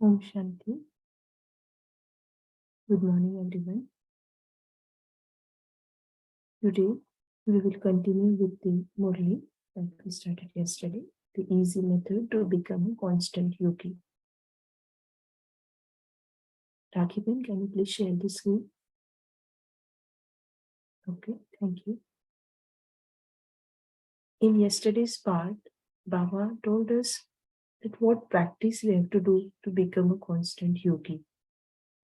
Om Shanti. Good morning, everyone. Today, we will continue with the Murli that we started yesterday, the easy method to become a constant yogi. Rakhiben, can you please share the screen? Okay, thank you. In yesterday's part, Baba told us that what practice we have to do to become a constant yogi.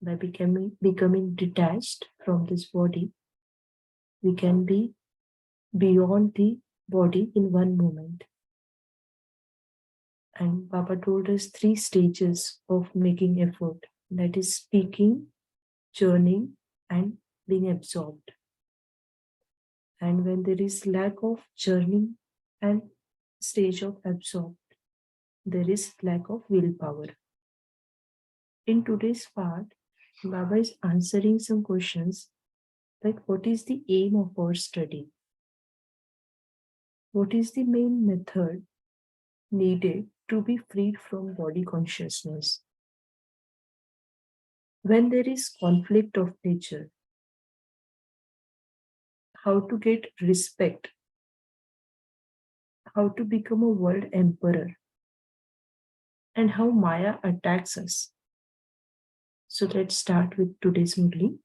By becoming detached from this body, we can be beyond the body in one moment. And Baba told us 3 stages of making effort, that is speaking, churning, and being absorbed. And when there is lack of churning and stage of absorbed, there is lack of willpower. In today's part, Baba is answering some questions like what is the aim of our study? What is the main method needed to be freed from body consciousness? When there is conflict of nature, how to get respect, how to become a world emperor, and how Maya attacks us. So let's start with today's Murli.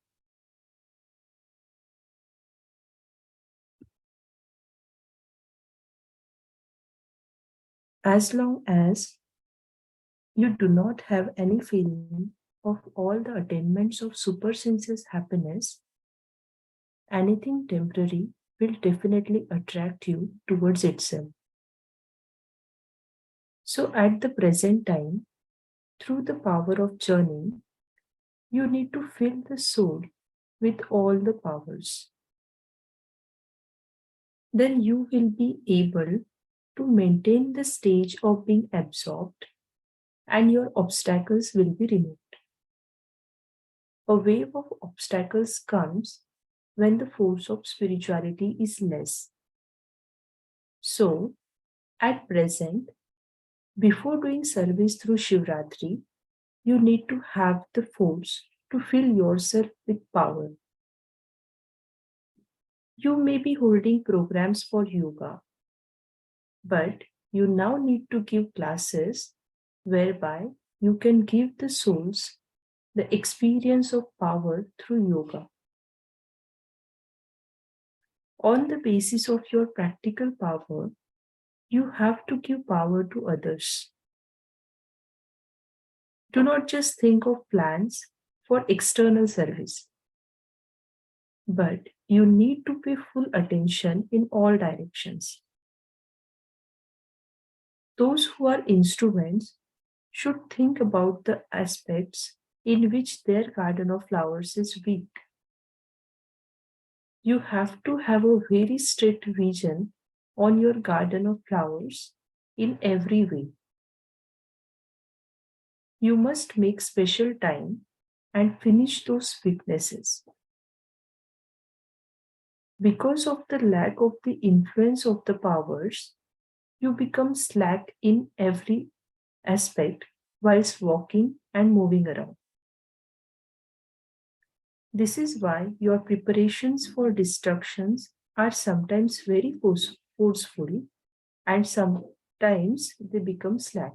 As long as you do not have any feeling of all the attainments of supersensuous happiness, anything temporary will definitely attract you towards itself. So at the present time, through the power of churning, you need to fill the soul with all the powers. Then you will be able to maintain the stage of being absorbed and your obstacles will be removed. A wave of obstacles comes when the force of spirituality is less. So, at present, before doing service through Shivratri, you need to have the force to fill yourself with power. You may be holding programs for yoga, but you now need to give classes whereby you can give the souls the experience of power through yoga. On the basis of your practical power, you have to give power to others. Do not just think of plans for external service, but you need to pay full attention in all directions. Those who are instruments should think about the aspects in which their garden of flowers is weak. You have to have a very strict vision on your garden of flowers in every way. You must make special time and finish those weaknesses. Because of the lack of the influence of the powers, you become slack in every aspect whilst walking and moving around. This is why your preparations for destructions are sometimes very forceful and sometimes they become slack.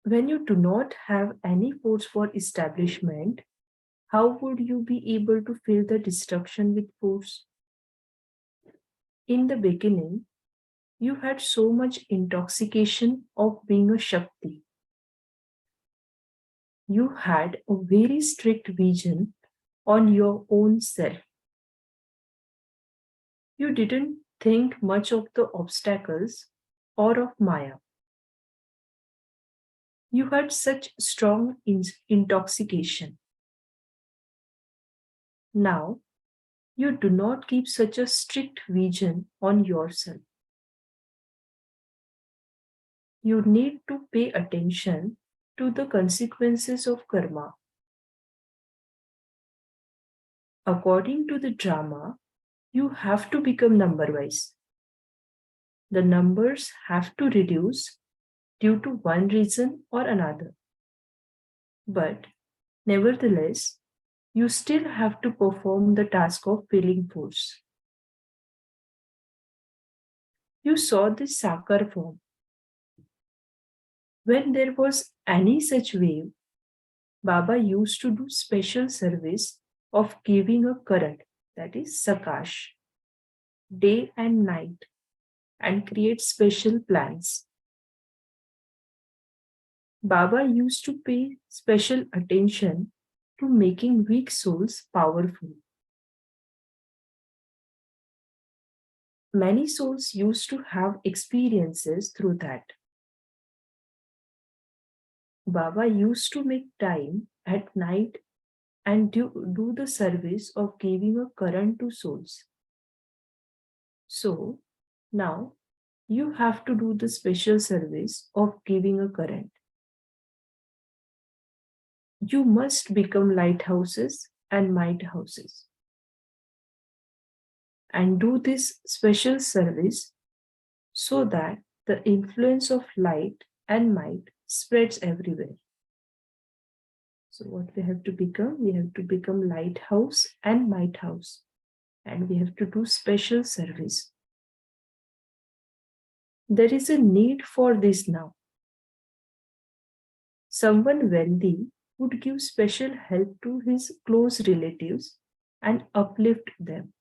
When you do not have any force for establishment, how would you be able to fill the destruction with force? In the beginning, you had so much intoxication of being a Shakti. You had a very strict vision on your own self. You didn't think much of the obstacles or of Maya. You had such strong intoxication. Now, you do not keep such a strict vision on yourself. You need to pay attention to the consequences of karma. According to the drama, you have to become number-wise. The numbers have to reduce due to one reason or another. But nevertheless, you still have to perform the task of feeling force. You saw this sakar form. When there was any such wave, Baba used to do special service of giving a current, that is sakash, day and night, and create special plans. Baba used to pay special attention to making weak souls powerful. Many souls used to have experiences through that. Baba used to make time at night and do the service of giving a current to souls. So, now you have to do the special service of giving a current. You must become lighthouses and might houses and do this special service so that the influence of light and might spreads everywhere. So what we have to become? We have to become lighthouse and might house, and we have to do special service. There is a need for this now. Someone wealthy would give special help to his close relatives and uplift them.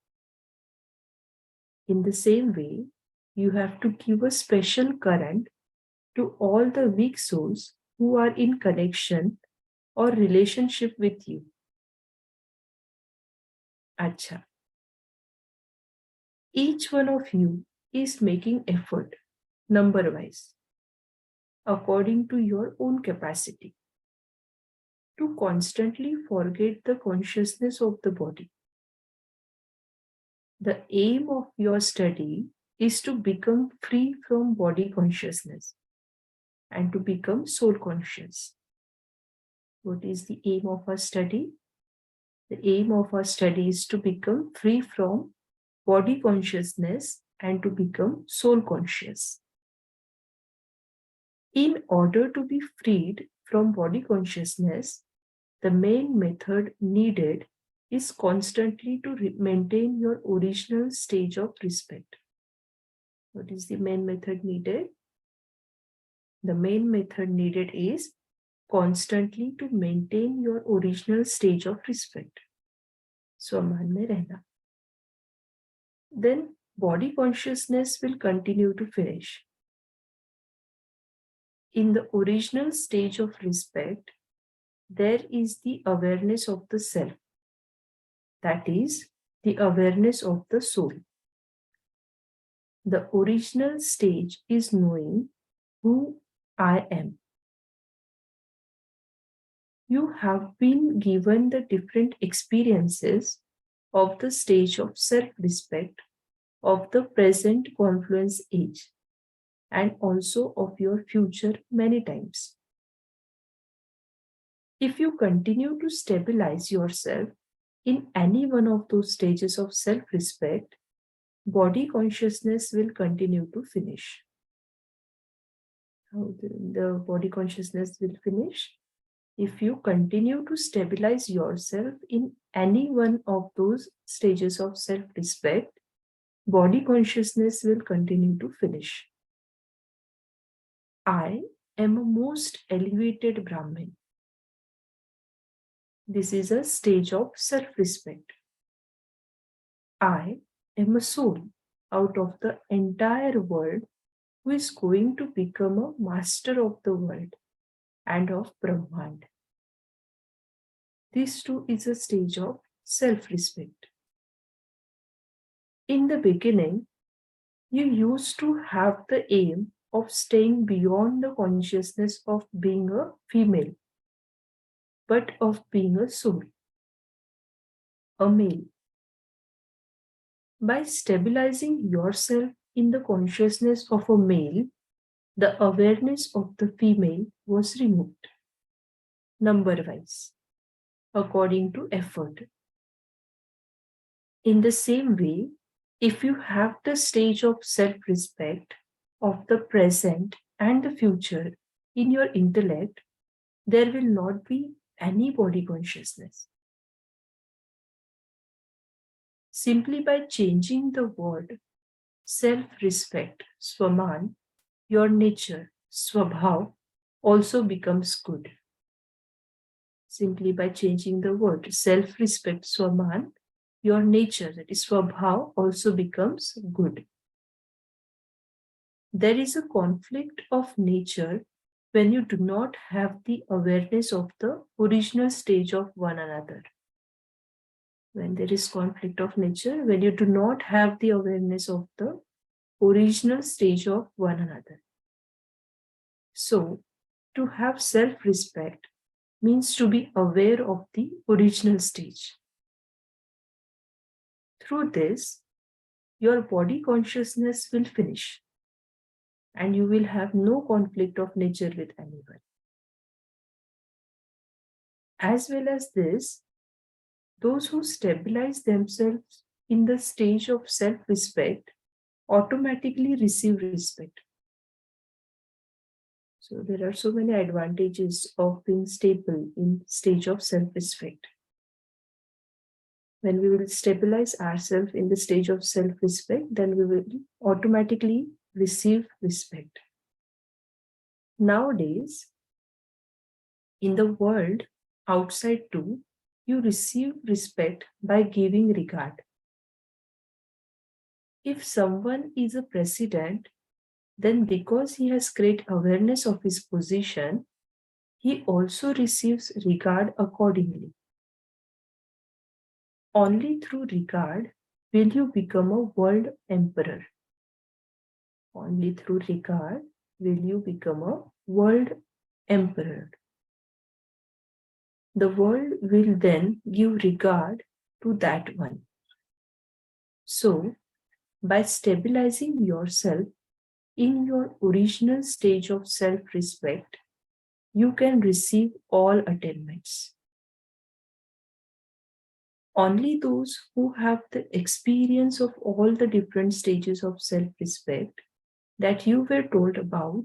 In the same way, you have to give a special current to all the weak souls who are in connection or relationship with you. Acha. Each one of you is making effort, number-wise, according to your own capacity, to constantly forget the consciousness of the body. The aim of your study is to become free from body consciousness and to become soul conscious. What is the aim of our study? The aim of our study is to become free from body consciousness and to become soul conscious. In order to be freed from body consciousness, the main method needed is constantly to maintain your original stage of respect. What is the main method needed? The main method needed is constantly to maintain your original stage of respect. Swaman mein rehna. Then body consciousness will continue to finish. In the original stage of respect, there is the awareness of the self. That is, the awareness of the soul. The original stage is knowing who I am. You have been given the different experiences of the stage of self-respect of the present confluence age and also of your future many times. If you continue to stabilize yourself in any one of those stages of self-respect, body consciousness will continue to finish. How the body consciousness will finish? If you continue to stabilize yourself in any one of those stages of self-respect, body consciousness will continue to finish. I am a most elevated Brahmin. This is a stage of self-respect. I am a soul out of the entire world who is going to become a master of the world and of Brahmand. This too is a stage of self-respect. In the beginning, you used to have the aim of staying beyond the consciousness of being a female, but of being a soul, a male. By stabilizing yourself in the consciousness of a male, the awareness of the female was removed, number-wise, according to effort. In the same way, if you have the stage of self-respect of the present and the future in your intellect, there will not be any body consciousness. Simply by changing the word self-respect, swaman, your nature, swabhav, also becomes good. Simply by changing the word self-respect, swaman, your nature, that is swabhav, also becomes good. There is a conflict of nature when you do not have the awareness of the original stage of one another. When there is conflict of nature, when you do not have the awareness of the original stage of one another. So, to have self-respect means to be aware of the original stage. Through this, your body consciousness will finish and you will have no conflict of nature with anyone. As well as this, those who stabilize themselves in the stage of self-respect automatically receive respect. So there are so many advantages of being stable in stage of self-respect. When we will stabilize ourselves in the stage of self-respect, then we will automatically receive respect. Nowadays, in the world outside too, you receive respect by giving regard. If someone is a president, then because he has great awareness of his position, he also receives regard accordingly. Only through regard will you become a world emperor. Only through regard will you become a world emperor. The world will then give regard to that one. So, by stabilizing yourself in your original stage of self-respect, you can receive all attainments. Only those who have the experience of all the different stages of self-respect that you were told about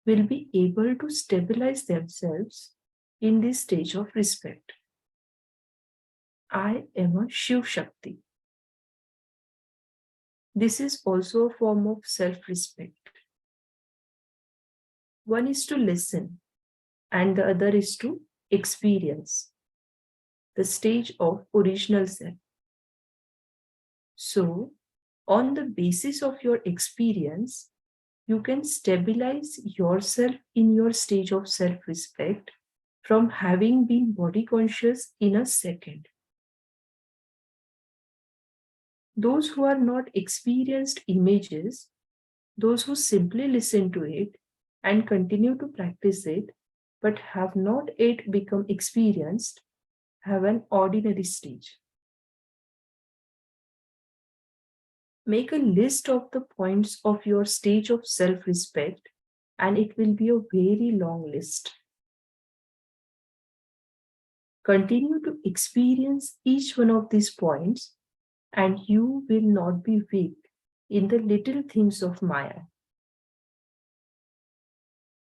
will be able to stabilize themselves in this stage of respect. I am a Shiv Shakti. This is also a form of self-respect. One is to listen and the other is to experience the stage of original self. So, on the basis of your experience, you can stabilize yourself in your stage of self-respect from having been body conscious in a second. Those who are not experienced images, those who simply listen to it and continue to practice it, but have not yet become experienced, have an ordinary stage. Make a list of the points of your stage of self-respect, and it will be a very long list. Continue to experience each one of these points, and you will not be weak in the little things of Maya.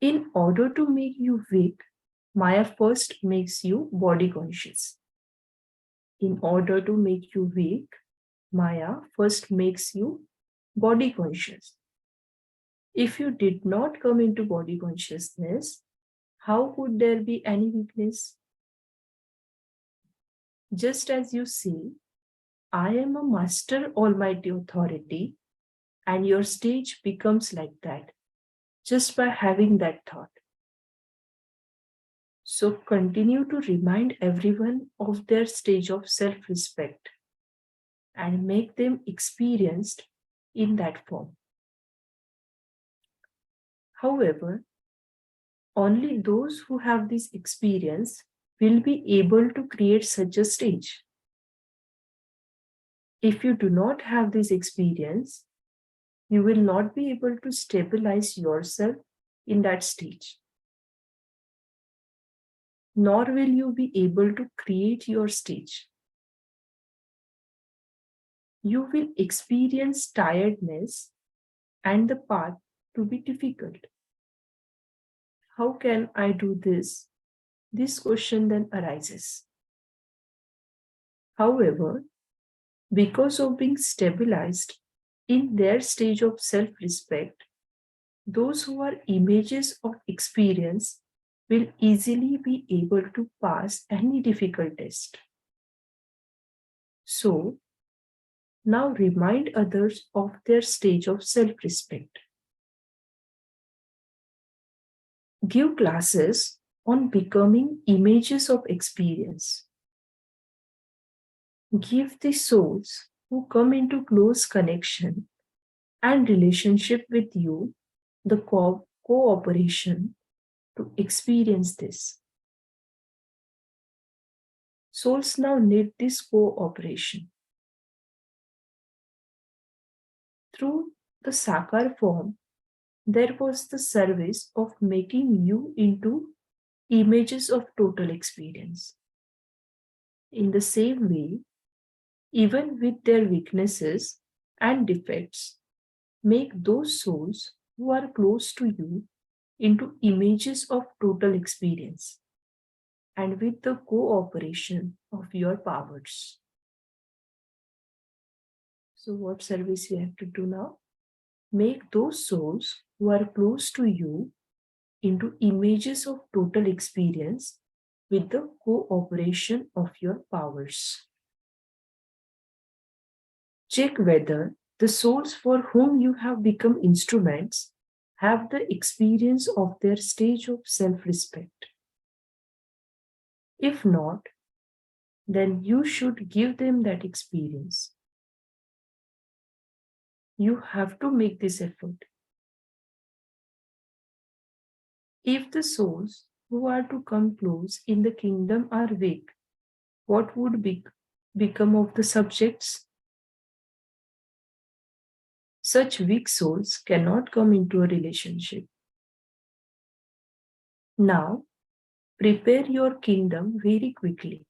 In order to make you weak, Maya first makes you body conscious. In order to make you weak, Maya first makes you body conscious. If you did not come into body consciousness, how could there be any weakness? Just as you see, I am a master almighty authority, and your stage becomes like that, just by having that thought. So continue to remind everyone of their stage of self-respect and make them experienced in that form. However, only those who have this experience will be able to create such a stage. If you do not have this experience, you will not be able to stabilize yourself in that stage. Nor will you be able to create your stage. You will experience tiredness and the path to be difficult. how can I do this? This question then arises. However, because of being stabilized in their stage of self-respect, those who are images of experience will easily be able to pass any difficult test. So, now remind others of their stage of self-respect. Give classes on becoming images of experience. Give the souls who come into close connection and relationship with you the cooperation to experience this. Souls now need this cooperation. Through the Sakar form, there was the service of making you into images of total experience. In the same way, even with their weaknesses and defects, make those souls who are close to you into images of total experience and with the cooperation of your powers. So, what service you have to do now? Make those souls who are close to you into images of total experience with the cooperation of your powers. Check whether the souls for whom you have become instruments have the experience of their stage of self-respect. If not, then you should give them that experience. You have to make this effort. If the souls who are to come close in the kingdom are weak, what would become of the subjects? Such weak souls cannot come into a relationship. Now, prepare your kingdom very quickly.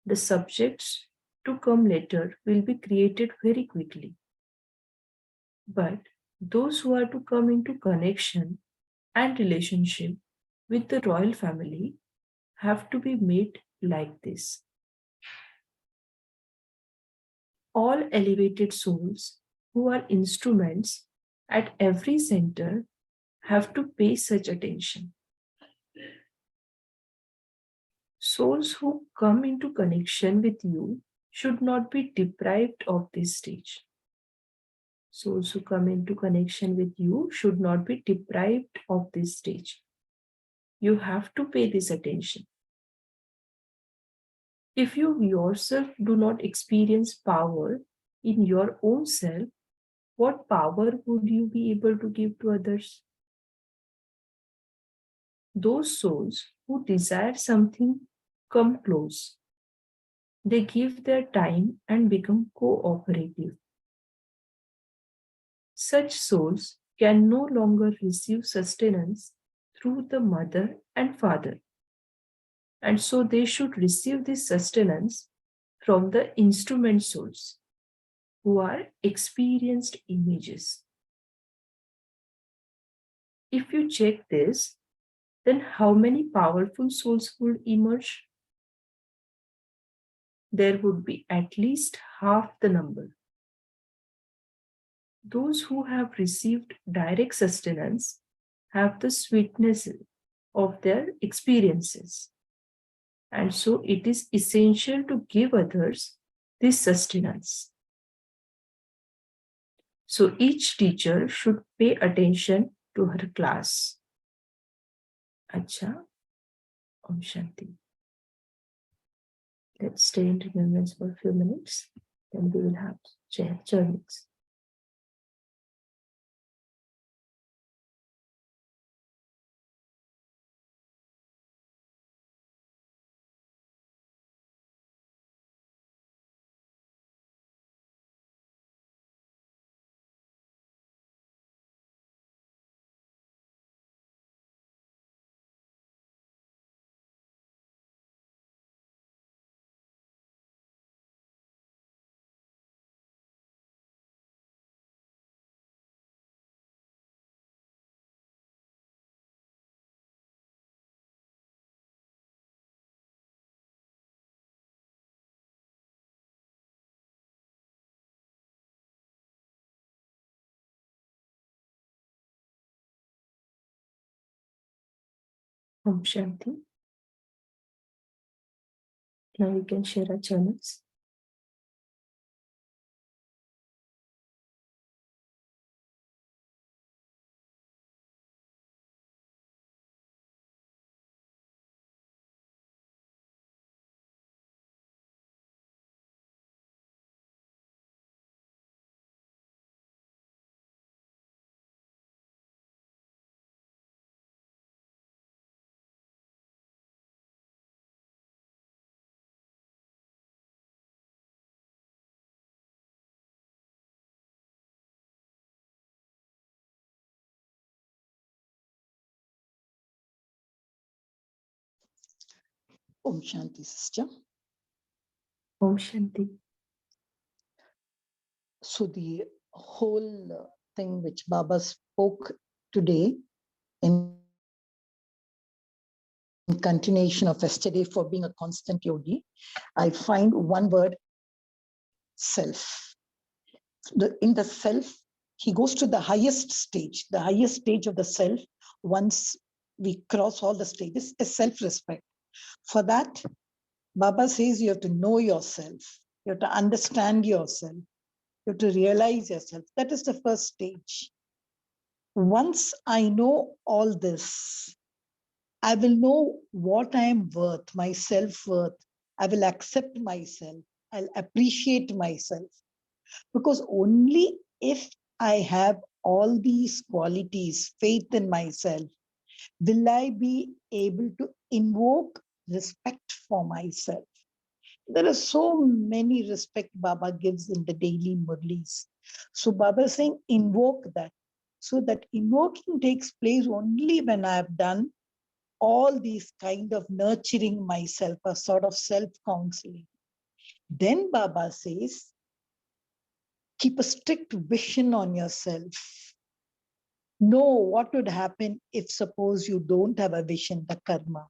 The subjects to come later will be created very quickly. But those who are to come into connection and relationship with the royal family have to be made like this. All elevated souls who are instruments at every center have to pay such attention. Souls who come into connection with you should not be deprived of this stage. Souls who come into connection with you should not be deprived of this stage. You have to pay this attention. If you yourself do not experience power in your own self, what power would you be able to give to others? Those souls who desire something come close. They give their time and become cooperative. Such souls can no longer receive sustenance through the mother and father. And so they should receive this sustenance from the instrument souls who are experienced images. If you check this, then how many powerful souls would emerge? There would be at least half the number. Those who have received direct sustenance have the sweetness of their experiences. And so it is essential to give others this sustenance. So each teacher should pay attention to her class. Acha, Om Shanti. Let's stay in remembrance for a few minutes. Then we will have churnings. Om Shanti. Now we can share our journals. Om Shanti, sister. Om Shanti. So the whole thing which Baba spoke today in continuation of yesterday for being a constant yogi, I find one word, self. In the self, he goes to the highest stage of the self. Once we cross all the stages, is self-respect. For that, Baba says you have to know yourself. You have to understand yourself. You have to realize yourself. That is the first stage. Once I know all this, I will know what I am worth, my self-worth. I will accept myself. I'll appreciate myself. Because only if I have all these qualities, faith in myself, will I be able to invoke respect for myself. There are so many respect Baba gives in the daily Murlis. So Baba is saying, invoke that. So that invoking takes place only when I have done all these kind of nurturing myself, a sort of self-counseling. Then Baba says, keep a strict vision on yourself. Know what would happen if suppose you don't have a vision, the karma.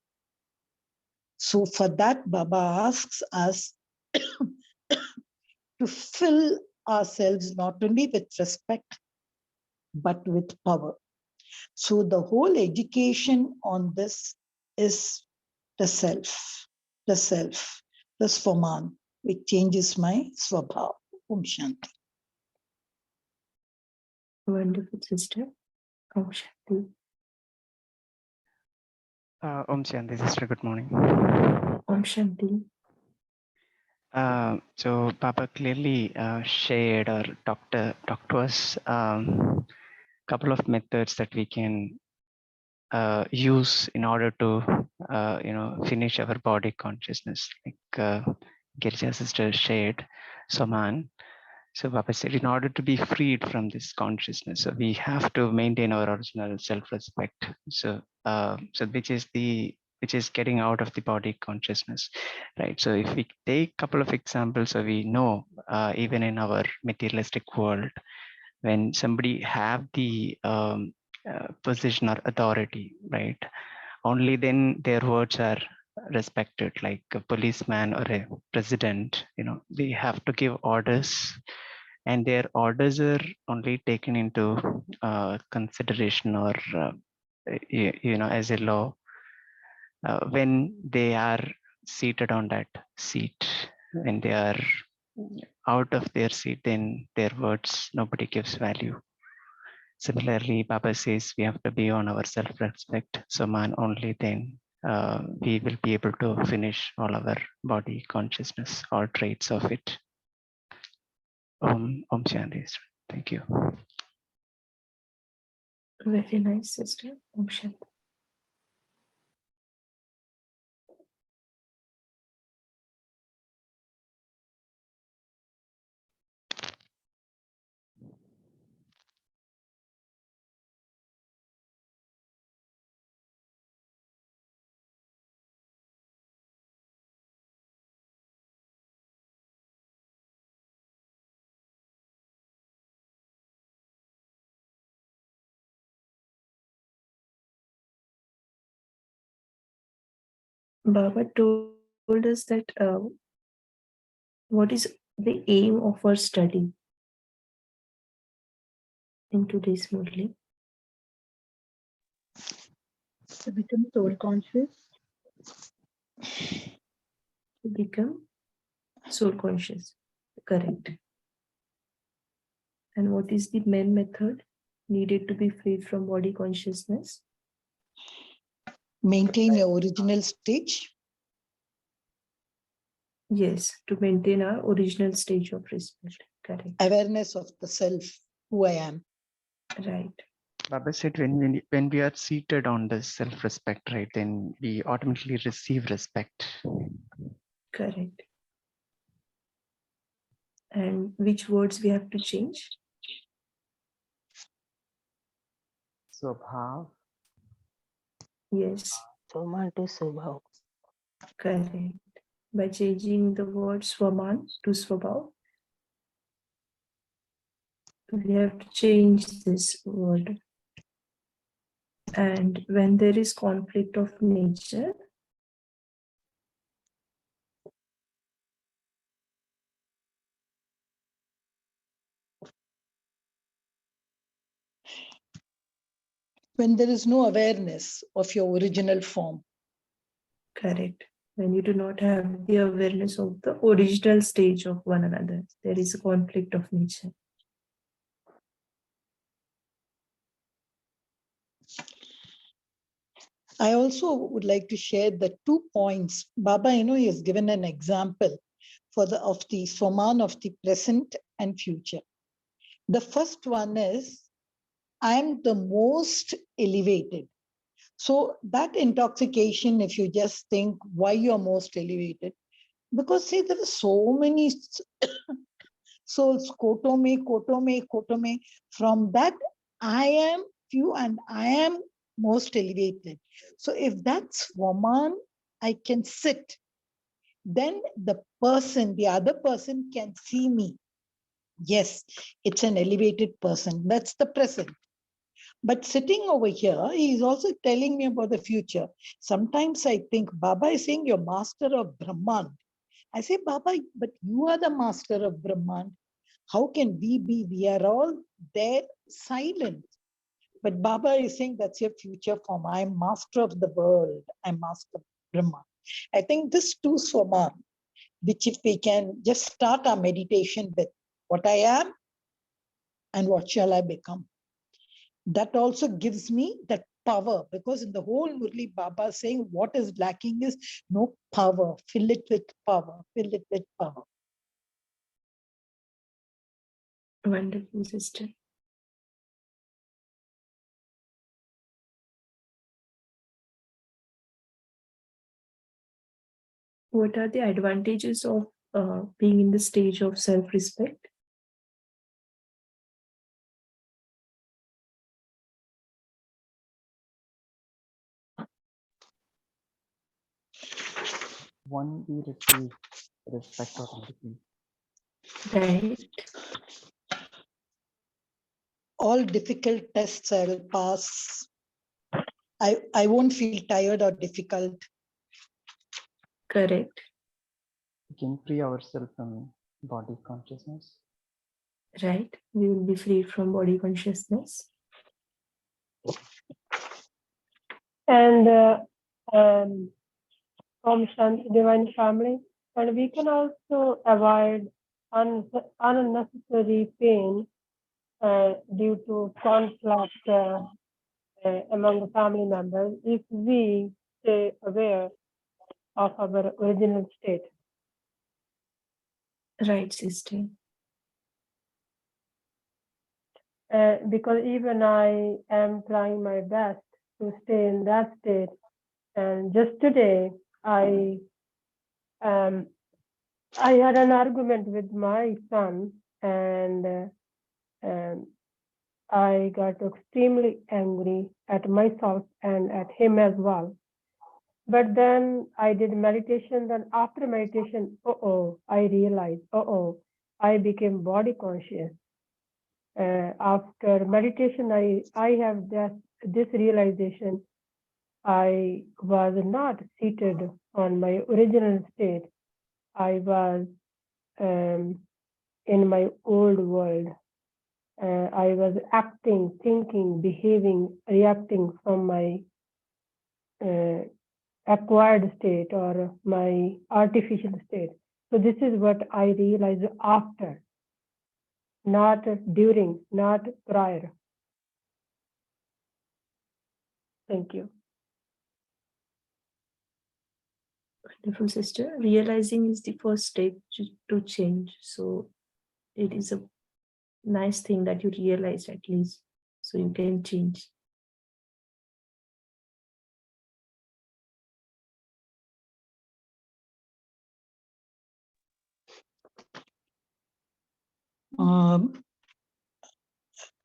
So for that, Baba asks us to fill ourselves not only with respect, but with power. So the whole education on this is the self, the swaman, which changes my swabhav. Om Shanti. Wonderful, sister. Om Shanti. Om Shanti, sister. Good morning. Om Shanti. So Baba clearly shared or talked to us couple of methods that we can use in order to finish our body consciousness, like Girja sister shared, Soman. So Baba said, in order to be freed from this consciousness, so we have to maintain our original self-respect. So which is getting out of the body consciousness, right? So if we take a couple of examples, so we know even in our materialistic world, when somebody have the position or authority, right? Only then their words are respected, like a policeman or a president, they have to give orders, and their orders are only taken into consideration or as a law when they are seated on that seat. When they are out of their seat, then their words nobody gives value. Similarly, Baba says we have to be on our self-respect. So man, only then we will be able to finish all our body consciousness, all traits of it. Om Shanti. Thank you. Very nice, sister. Om Shanti. Baba told us that what is the aim of our study in today's Murli? To become soul conscious. To become soul conscious. Correct. And what is the main method needed to be freed from body consciousness? Maintain your original stage. Yes, to maintain our original stage of respect. Correct. Awareness of the self, who I am. Right. Baba said when we are seated on the self-respect, right, then we automatically receive respect. Correct. And which words we have to change? Swabhav. Yes. Soma to Subhav. Correct. By changing the word Swaman to Swabhav, we have to change this word. And when there is conflict of nature, When there is no awareness of your original form. correct. When you do not have the awareness of the original stage of one another, there is a conflict of nature. I also would like to share the 2 points. Baba, he has given an example of the Swaman of the present and future. The first one is, I'm the most elevated. So that intoxication, if you just think why you're most elevated, because see, there are so many souls, kotome. From that, I am few and I am most elevated. So if that's woman, I can sit. Then the other person can see me. Yes, it's an elevated person. That's the present. But sitting over here, he is also telling me about the future. Sometimes I think Baba is saying you're master of Brahman. I say, Baba, but you are the master of Brahman. How can we be? We are all there silent. But Baba is saying that's your future form. I'm master of the world. I'm master of Brahman. I think this too, Swaman, which if we can just start our meditation with what I am and what shall I become. That also gives me that power, because in the whole Murli, Baba saying what is lacking is no power. Fill it with power. Fill it with power. Wonderful, sister. What are the advantages of being in the stage of self-respect? One, we receive respect automatically. Right. All difficult tests I will pass. I won't feel tired or difficult. Correct. We can free ourselves from body consciousness. Right. We will be free from body consciousness. And from Shanti Divine Family. And we can also avoid unnecessary pain due to conflict among the family members if we stay aware of our original state. Right, sister. Because even I am trying my best to stay in that state. And just today, I had an argument with my son, and I got extremely angry at myself and at him as well. But then I did meditation. Then after meditation, I realized, I became body conscious. After meditation, I have this realization. I was not seated on my original state. I was in my old world. I was acting, thinking, behaving, reacting from my acquired state or my artificial state. So this is what I realized after, not during, not prior. Thank you. Wonderful, sister. Realizing is the first step to change. So it is a nice thing that you realize at least, so you can change.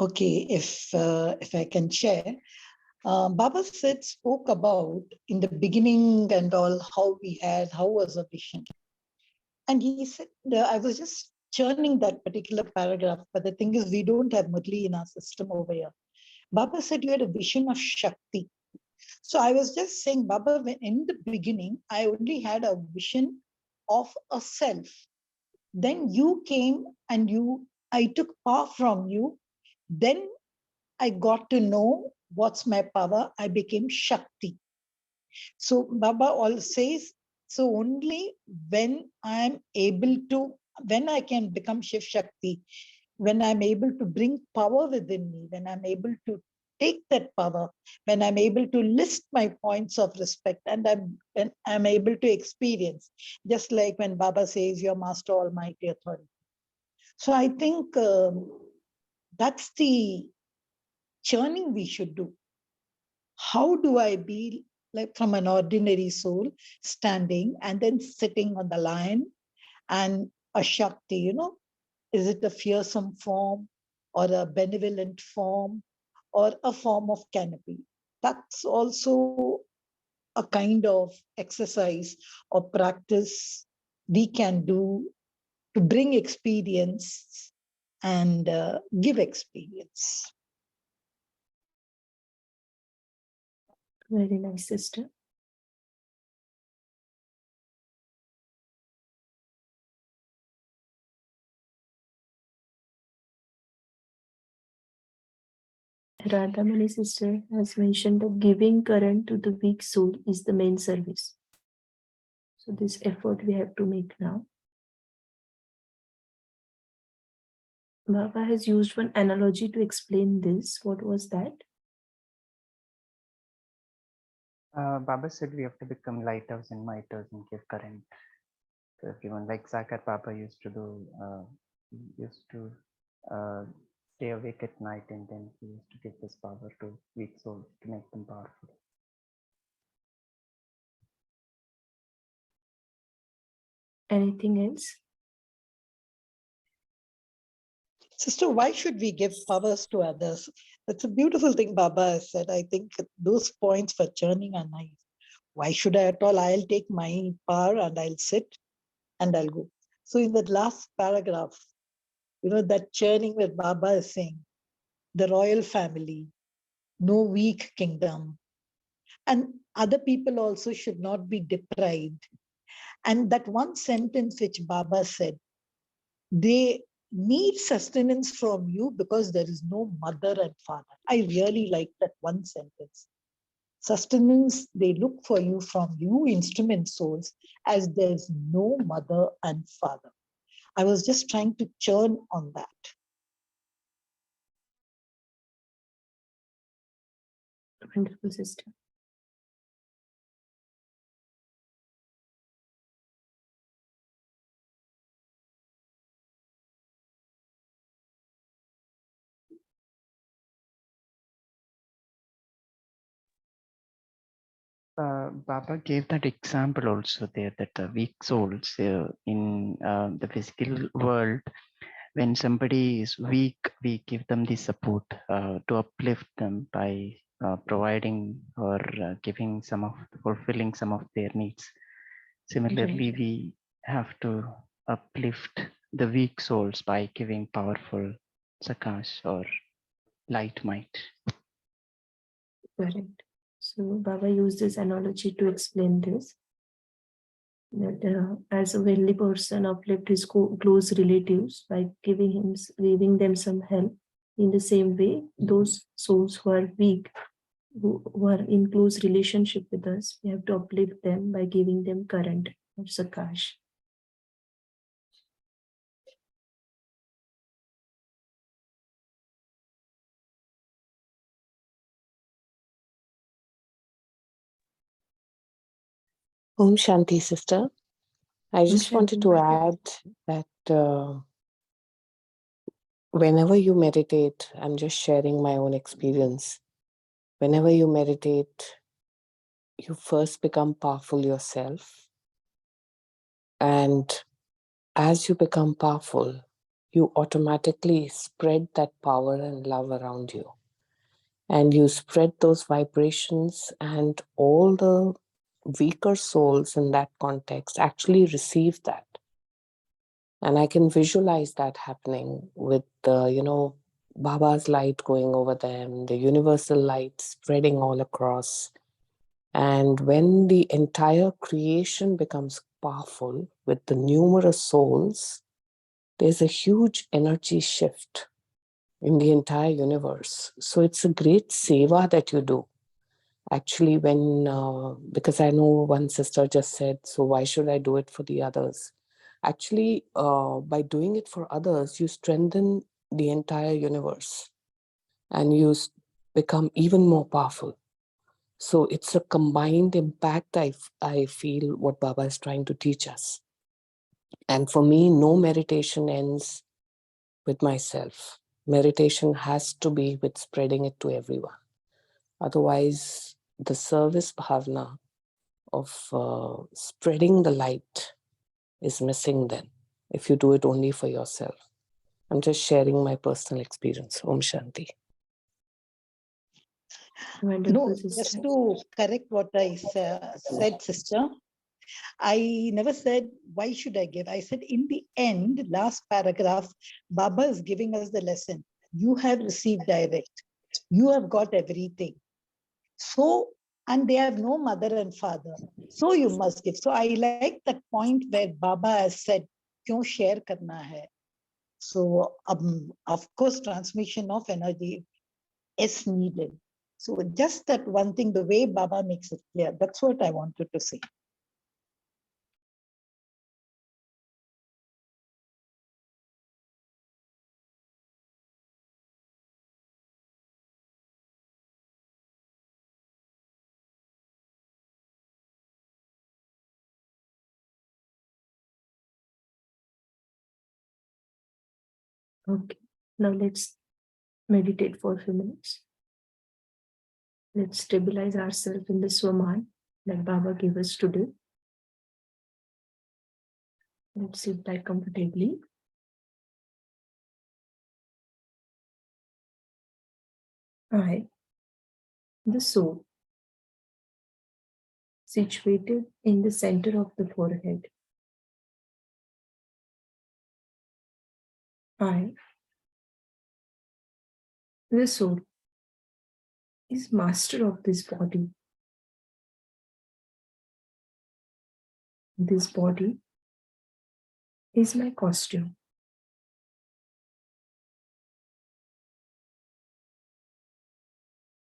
Okay, if I can share, Baba spoke about in the beginning and all how was a vision, and he said I was just churning that particular paragraph, but the thing is we don't have Murli in our system over here. Baba said you had a vision of Shakti. So I was just saying, Baba, when in the beginning I only had a vision of a self. Then you came and I took power from you. Then I got to know what's my power. I became Shakti. So Baba always says, so only when I can become Shiv Shakti, when I'm able to bring power within me, when I'm able to take that power, when I'm able to list my points of respect, and when I'm able to experience, just like when Baba says, your Master Almighty Authority. So I think that's the churning we should do. How do I be like from an ordinary soul, standing and then sitting on the lion and a Shakti, is it a fearsome form or a benevolent form or a form of canopy? That's also a kind of exercise or practice we can do to bring experience and give experience. Very nice, sister. Radhamani sister has mentioned that giving current to the weak soul is the main service. So this effort we have to make now. Baba has used one analogy to explain this. What was that? Baba said we have to become lighters and miters and give current to everyone. Like Zakar Baba used to do, stay awake at night, and then he used to give this power to weak souls to make them powerful. Anything else? Sister, why should we give powers to others? That's a beautiful thing Baba has said. I think those points for churning are nice. Why should I at all? I'll take my power and I'll sit and I'll go. So in that last paragraph, that churning that Baba is saying, the royal family, no weak kingdom, and other people also should not be deprived. And that one sentence which Baba said, they need sustenance from you because there is no mother and father. I really like that one sentence. Sustenance, they look for you from you instrument souls as there's no mother and father. I was just trying to churn on that. Wonderful, sister. Baba gave that example also there, that the weak souls in the physical world, when somebody is weak, we give them the support to uplift them by providing or fulfilling some of their needs. Similarly, we have to uplift the weak souls by giving powerful sakash or light might. Correct. So Baba used this analogy to explain this. That as a wealthy person uplift his close relatives by giving them some help. In the same way, those souls who are weak, who are in close relationship with us, we have to uplift them by giving them current of Sakash. Om Shanti, sister. I just wanted to add that whenever you meditate, I'm just sharing my own experience. Whenever you meditate, you first become powerful yourself. And as you become powerful, you automatically spread that power and love around you. And you spread those vibrations, and all the weaker souls in that context actually receive that. And I can visualize that happening with the, Baba's light going over them, the universal light spreading all across. And when the entire creation becomes powerful with the numerous souls, there's a huge energy shift in the entire universe. So it's a great seva that you do. Actually, because I know one sister just said, so why should I do it for the others? Actually, by doing it for others, you strengthen the entire universe and you become even more powerful. So it's a combined impact, I feel, what Baba is trying to teach us. And for me, no meditation ends with myself. Meditation has to be with spreading it to everyone. Otherwise, the service bhavna of spreading the light is missing then, if you do it only for yourself. I'm just sharing my personal experience. Om Shanti. No, just to correct what I said, sister, I never said, why should I give? I said, in the end, last paragraph, Baba is giving us the lesson. You have received direct. You have got everything. So, and they have no mother and father. So you must give. So I like that point where Baba has said, "Kyun share karna hai?" So, of course, transmission of energy is needed. So just that one thing, the way Baba makes it clear, that's what I wanted to say. Okay, now let's meditate for a few minutes. Let's stabilize ourselves in the Swaman that Baba gave us today. Let's sit back comfortably. I, the soul, situated in the center of the forehead. I, the soul, is master of this body. This body is my costume.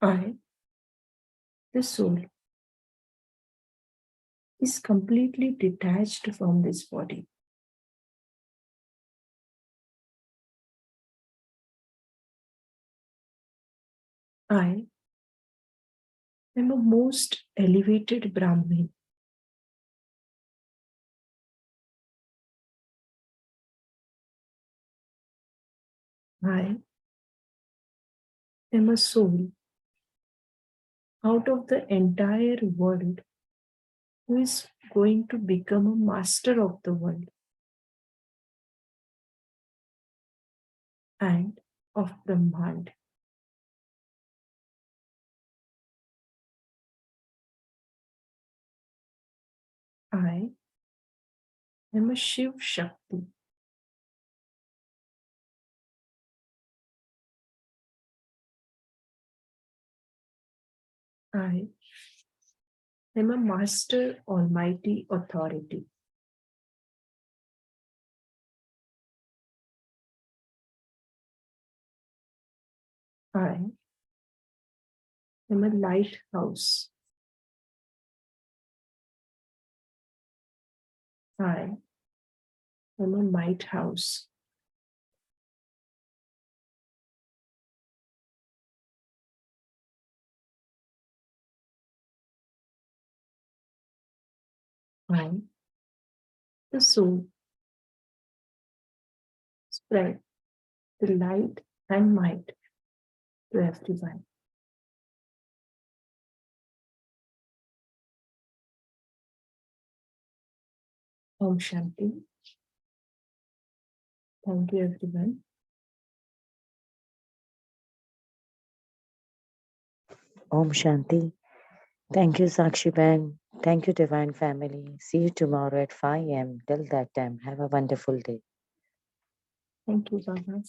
I, the soul, is completely detached from this body. I am a most elevated Brahmin. I am a soul out of the entire world who is going to become a master of the world and of Brahmand. I am a Shiv Shakti. I am a master almighty authority. I I'm a lighthouse. I am a might house. I, the soul, spread the light and might to everyone. Om Shanti. Thank you, everyone. Om Shanti. Thank you, Sakshi Ben. Thank you, Divine Family. See you tomorrow at 5 a.m. Till that time, have a wonderful day. Thank you, Baba.